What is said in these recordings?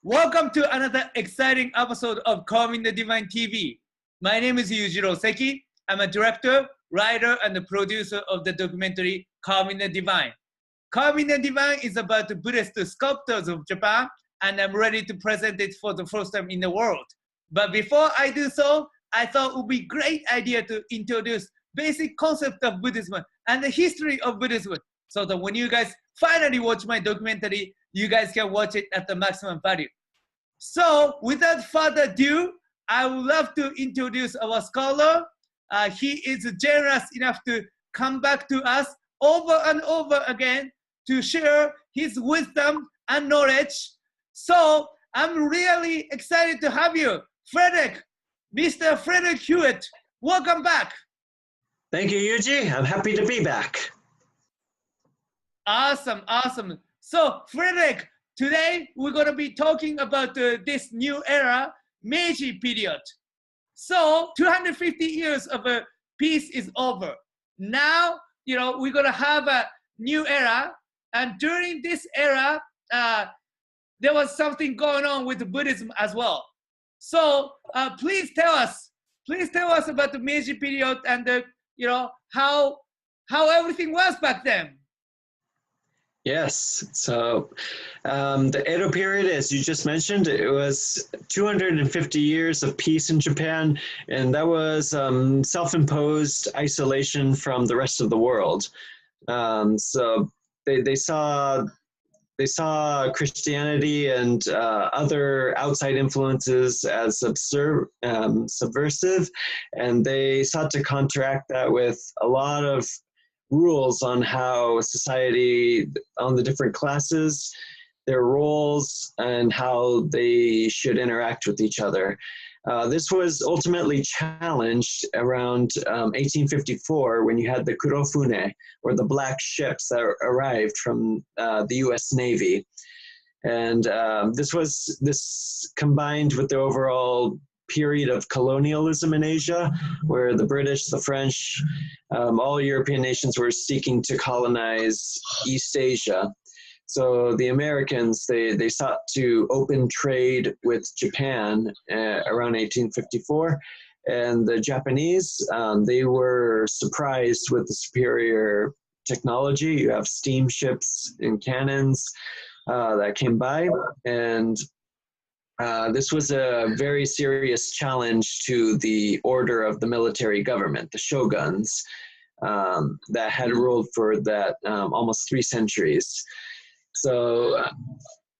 Welcome to another exciting episode of Carving the Divine TV. My name is Yujiro Seki. I'm a director, writer, and the producer of the documentary Carving the Divine. Carving the Divine is about the Buddhist Sculptors of Japan, and I'm ready to present it for the first time in the world. But before I do so, I thought it would be a great idea to introduce basic concept of Buddhism and the history of Buddhism, so that when you guys finally watch my documentary, you guys can watch it at the maximum value. So without further ado, I would love to introduce our scholar. He is generous enough to come back to us over and over again to share his wisdom and knowledge. So I'm really excited to have you, Frederic, Mr. Frederic Hewett. Welcome back. Thank you, Yuji. I'm happy to be back. Awesome, awesome. So, Frederic, today we're going to be talking about this new era, Meiji Period. So, 250 years of peace is over. Now, we're going to have a new era. And during this era, there was something going on with Buddhism as well. So, please tell us about the Meiji Period and how everything was back then. Yes, so the Edo period, as you just mentioned, it was 250 years of peace in Japan, and that was self-imposed isolation from the rest of the world. So they saw Christianity and other outside influences as subversive, and they sought to counteract that with a lot of rules on how society, on the different classes, their roles, and how they should interact with each other. This was ultimately challenged around 1854 when you had the Kurofune, or the black ships that arrived from the US Navy. And this combined with the overall period of colonialism in Asia, where the British, the French, all European nations were seeking to colonize East Asia. So the Americans, they sought to open trade with Japan around 1854, and the Japanese, they were surprised with the superior technology. You have steamships and cannons that came by, and this was a very serious challenge to the order of the military government, the shoguns, that had ruled for that almost 3 centuries. So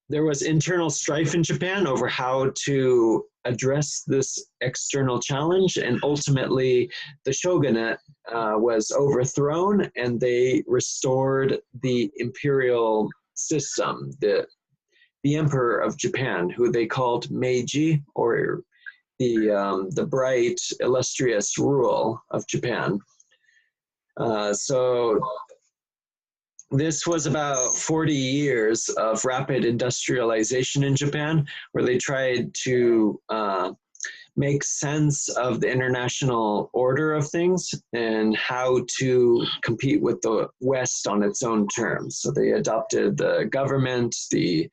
there was internal strife in Japan over how to address this external challenge, and ultimately the shogunate was overthrown, and they restored the imperial system, the Emperor of Japan, who they called Meiji, or the bright, illustrious rule of Japan. So this was about 40 years of rapid industrialization in Japan, where they tried to make sense of the international order of things and how to compete with the West on its own terms. So they adopted the government, the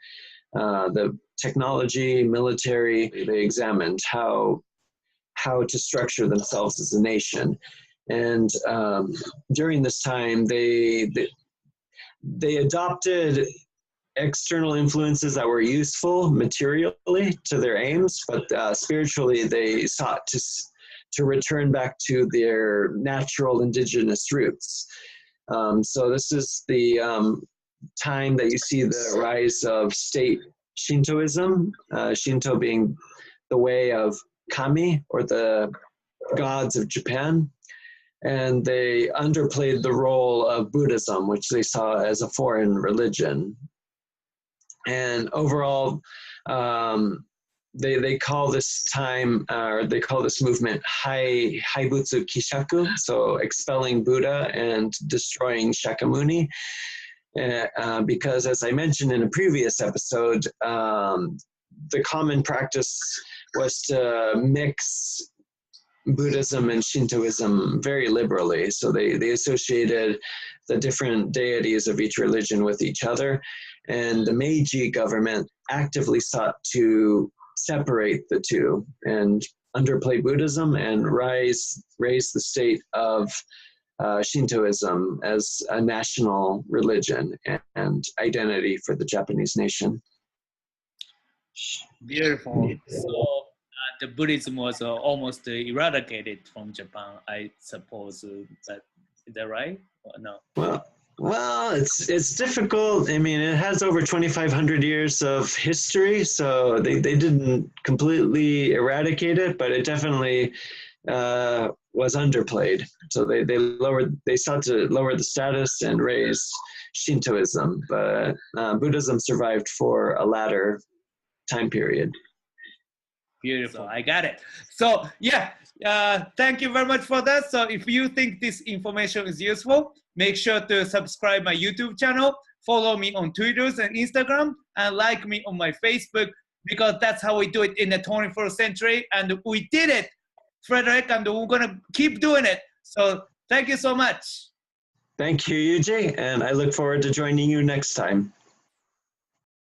technology, military. They examined how to structure themselves as a nation. And during this time, they adopted external influences that were useful materially to their aims, but spiritually they sought to return back to their natural indigenous roots. So this is the time that you see the rise of state Shintoism, Shinto being the way of kami, or the gods of Japan. And they underplayed the role of Buddhism, which they saw as a foreign religion. And overall, they call this time, or they call this movement Haibutsu Kishaku, so expelling Buddha and destroying Shakyamuni. Because, as I mentioned in a previous episode, the common practice was to mix Buddhism and Shintoism very liberally. So they associated the different deities of each religion with each other. And the Meiji government actively sought to separate the two and underplay Buddhism and raise the state of Shintoism as a national religion and identity for the Japanese nation. Beautiful. So the Buddhism was almost eradicated from Japan, I suppose. Is that right? Or no? Well, it's difficult. I mean, it has over 2,500 years of history, so they didn't completely eradicate it, but it definitely was underplayed. So they sought to lower the status and raise Shintoism, but Buddhism survived for a latter time period. Beautiful, I got it. So yeah, thank you very much for that. So if you think this information is useful, make sure to subscribe my YouTube channel, follow me on Twitter and Instagram, and like me on my Facebook, because that's how we do it in the 21st century. And we did it, Frederic, and we're gonna keep doing it. So thank you so much. Thank you, Yuji, and I look forward to joining you next time.